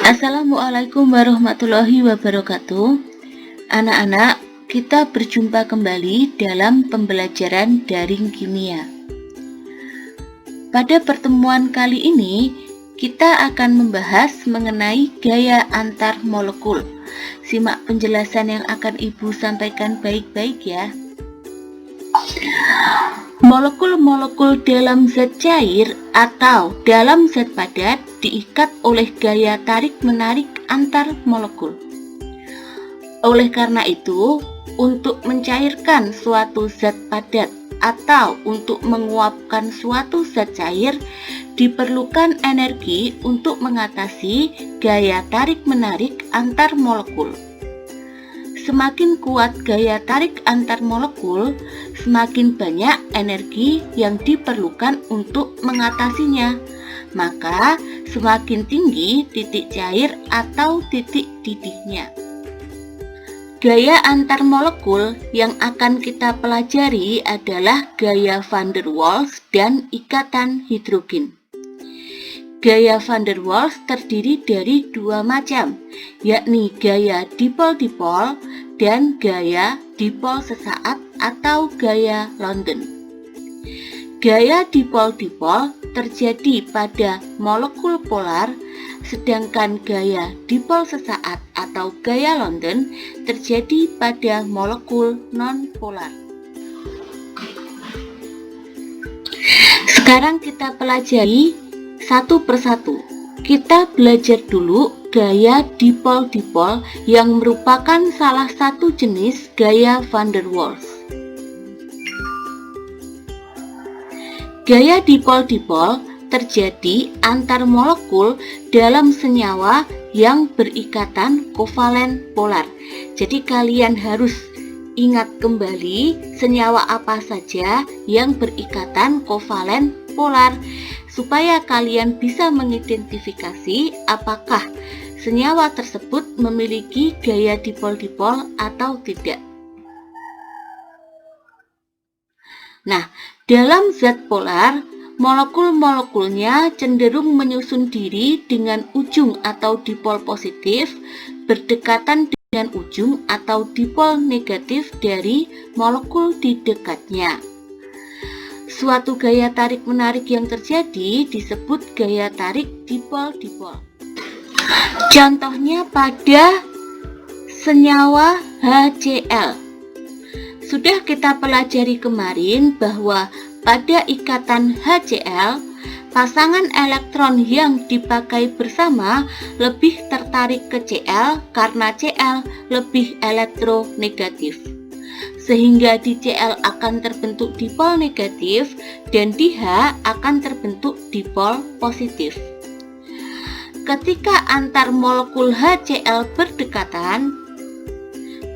Assalamualaikum warahmatullahi wabarakatuh. Anak-anak, kita berjumpa kembali dalam pembelajaran daring kimia. Pada pertemuan kali ini, kita akan membahas mengenai gaya antar molekul. Simak penjelasan yang akan Ibu sampaikan baik-baik ya. Molekul-molekul dalam zat cair atau dalam zat padat diikat oleh gaya tarik-menarik antar molekul. Oleh karena itu, untuk mencairkan suatu zat padat atau untuk menguapkan suatu zat cair, diperlukan energi untuk mengatasi gaya tarik-menarik antar molekul. Semakin kuat gaya tarik antar molekul, semakin banyak energi yang diperlukan untuk mengatasinya. Maka, semakin tinggi titik cair atau titik didihnya. Gaya antar molekul yang akan kita pelajari adalah gaya van der Waals dan ikatan hidrogen. Gaya van der Waals terdiri dari dua macam, yakni gaya dipol-dipol dan gaya dipol sesaat atau gaya London. Gaya dipol-dipol terjadi pada molekul polar, sedangkan gaya dipol sesaat atau gaya London terjadi pada molekul non-polar. Sekarang kita pelajari satu persatu. Kita belajar dulu gaya dipol-dipol yang merupakan salah satu jenis gaya van der Waals. Gaya dipol-dipol terjadi antar molekul dalam senyawa yang berikatan kovalen polar. Jadi kalian harus ingat kembali senyawa apa saja yang berikatan kovalen polar supaya kalian bisa mengidentifikasi apakah senyawa tersebut memiliki gaya dipol-dipol atau tidak. Nah, dalam zat polar, molekul-molekulnya cenderung menyusun diri dengan ujung atau dipol positif berdekatan dengan ujung atau dipol negatif dari molekul di dekatnya. Suatu gaya tarik-menarik yang terjadi disebut gaya tarik dipol-dipol. Contohnya pada senyawa HCl. Sudah kita pelajari kemarin bahwa pada ikatan HCl, pasangan elektron yang dipakai bersama lebih tertarik ke Cl karena Cl lebih elektronegatif. Sehingga di Cl akan terbentuk dipol negatif dan di H akan terbentuk dipol positif. Ketika antar molekul HCl berdekatan,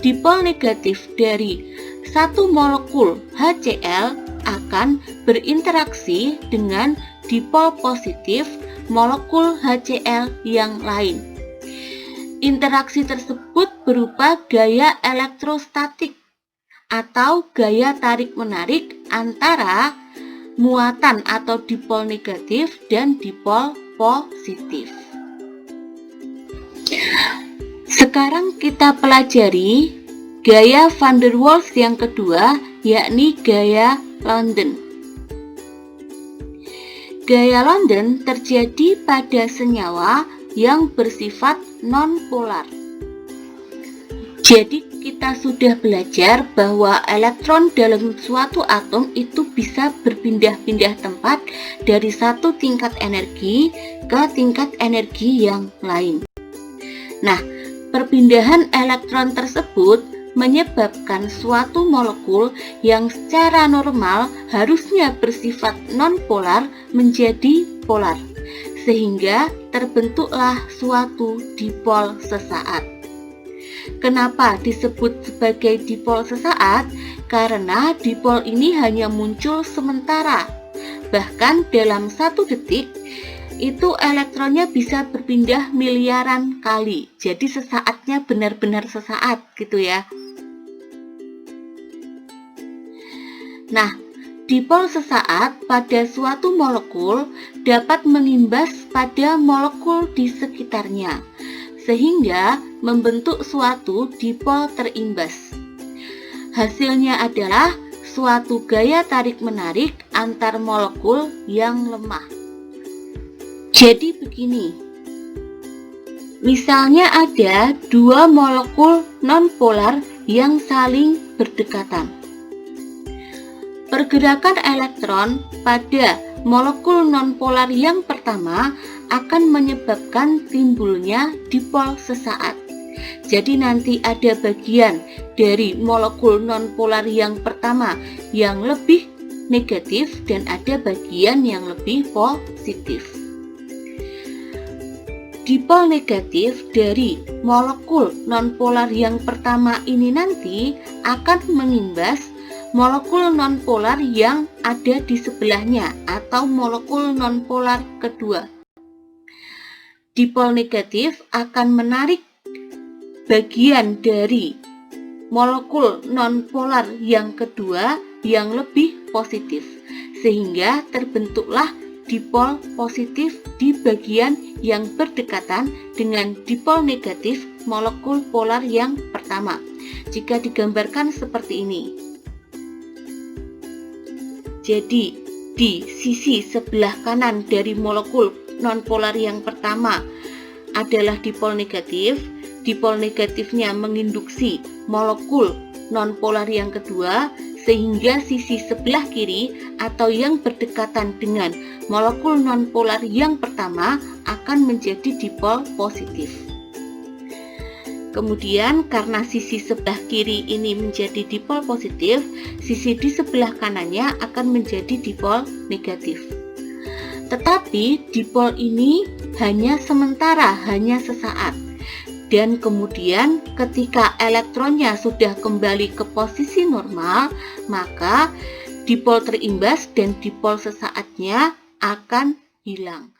dipol negatif dari satu molekul HCl akan berinteraksi dengan dipol positif molekul HCl yang lain. Interaksi tersebut berupa gaya elektrostatik atau gaya tarik-menarik antara muatan atau dipol negatif dan dipol positif. Sekarang kita pelajari gaya van der Waals yang kedua, yakni gaya London. Gaya London terjadi pada senyawa yang bersifat non-polar. Jadi kita sudah belajar bahwa elektron dalam suatu atom itu bisa berpindah-pindah tempat dari satu tingkat energi ke tingkat energi yang lain. Nah, perpindahan elektron tersebut menyebabkan suatu molekul yang secara normal harusnya bersifat non-polar menjadi polar, sehingga terbentuklah suatu dipol sesaat. Kenapa disebut sebagai dipol sesaat? Karena dipol ini hanya muncul sementara. Bahkan dalam 1 detik, itu elektronnya bisa berpindah miliaran kali. Jadi sesaatnya benar-benar sesaat gitu ya. Nah, Dipol sesaat pada suatu molekul dapat mengimbas pada molekul di sekitarnya, sehingga membentuk suatu dipol terimbas. Hasilnya adalah suatu gaya tarik-menarik antar molekul yang lemah. Jadi begini, misalnya ada dua molekul nonpolar yang saling berdekatan. Pergerakan elektron pada molekul nonpolar yang pertama akan menyebabkan timbulnya dipol sesaat. Jadi nanti ada bagian dari molekul nonpolar yang pertama yang lebih negatif dan ada bagian yang lebih positif. Dipol negatif dari molekul nonpolar yang pertama ini nanti akan mengimbas molekul nonpolar yang ada di sebelahnya atau molekul nonpolar kedua. Dipol negatif akan menarik bagian dari molekul nonpolar yang kedua yang lebih positif, sehingga terbentuklah dipol positif di bagian yang berdekatan dengan dipol negatif molekul polar yang pertama. Jika digambarkan seperti ini. Jadi, di sisi sebelah kanan dari molekul nonpolar yang pertama adalah dipol negatif. Dipol negatifnya menginduksi molekul nonpolar yang kedua, sehingga sisi sebelah kiri atau yang berdekatan dengan molekul nonpolar yang pertama akan menjadi dipol positif. Kemudian karena sisi sebelah kiri ini menjadi dipol positif, sisi di sebelah kanannya akan menjadi dipol negatif. Tetapi dipol ini hanya sementara, hanya sesaat. Dan kemudian ketika elektronnya sudah kembali ke posisi normal, maka dipol terimbas dan dipol sesaatnya akan hilang.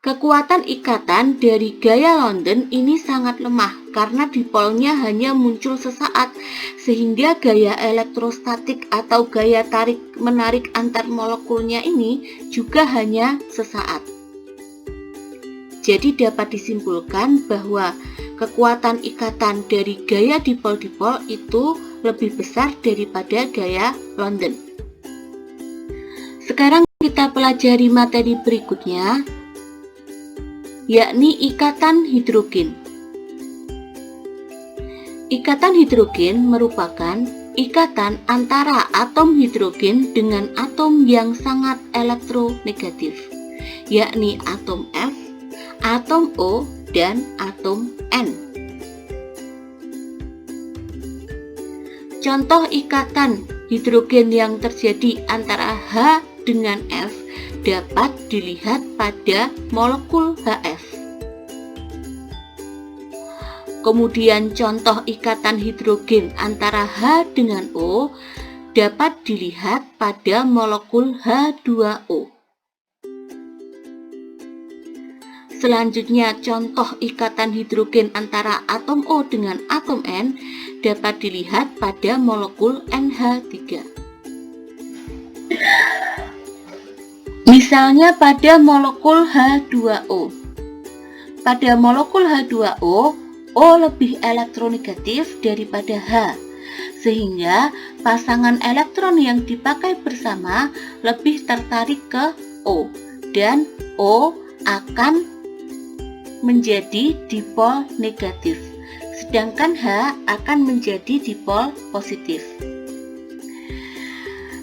Kekuatan ikatan dari gaya London ini sangat lemah karena dipolnya hanya muncul sesaat, sehingga gaya elektrostatik atau gaya tarik-menarik antar molekulnya ini juga hanya sesaat. Jadi dapat disimpulkan bahwa kekuatan ikatan dari gaya dipol-dipol itu lebih besar daripada gaya London. Sekarang kita pelajari materi berikutnya, yakni ikatan hidrogen. Ikatan hidrogen merupakan ikatan antara atom hidrogen dengan atom yang sangat elektronegatif, yakni atom F, atom O, dan atom N. Contoh ikatan hidrogen yang terjadi antara H dengan F dapat dilihat pada molekul HF. Kemudian contoh ikatan hidrogen antara H dengan O dapat dilihat pada molekul H2O. Selanjutnya contoh ikatan hidrogen antara atom O dengan atom N dapat dilihat pada molekul NH3. Misalnya pada molekul H2O. Pada molekul H2O, O lebih elektronegatif daripada H, sehingga pasangan elektron yang dipakai bersama lebih tertarik ke O, dan O akan menjadi dipol negatif, sedangkan H akan menjadi dipol positif.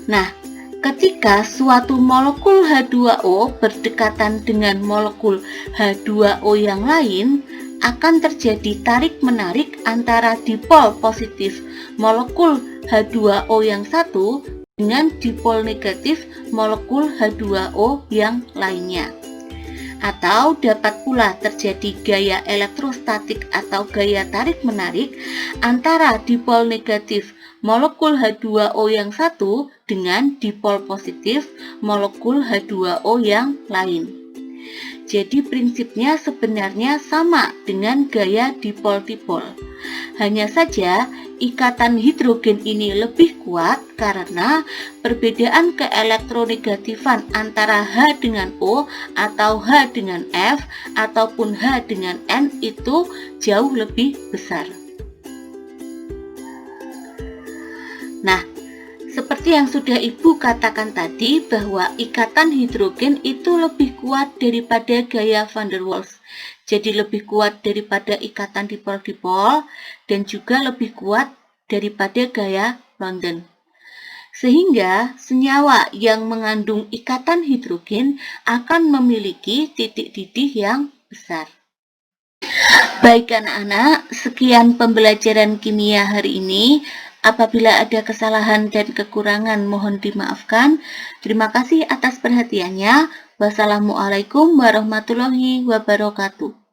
Nah, ketika suatu molekul H2O berdekatan dengan molekul H2O yang lain, akan terjadi tarik-menarik antara dipol positif molekul H2O yang satu dengan dipol negatif molekul H2O yang lainnya. Atau dapat pula terjadi gaya elektrostatik atau gaya tarik-menarik antara dipol negatif molekul H2O yang satu dengan dipol positif molekul H2O yang lain. Jadi prinsipnya sebenarnya sama dengan gaya dipol-dipol. Hanya saja ikatan hidrogen ini lebih kuat karena perbedaan keelektronegatifan antara H dengan O atau H dengan F ataupun H dengan N itu jauh lebih besar. Nah, seperti yang sudah Ibu katakan tadi bahwa ikatan hidrogen itu lebih kuat daripada gaya van der Waals. Jadi lebih kuat daripada ikatan dipol-dipol dan juga lebih kuat daripada gaya London. Sehingga senyawa yang mengandung ikatan hidrogen akan memiliki titik didih yang besar. Baik anak-anak, sekian pembelajaran kimia hari ini. Apabila ada kesalahan dan kekurangan mohon dimaafkan. Terima kasih atas perhatiannya. Wassalamualaikum warahmatullahi wabarakatuh.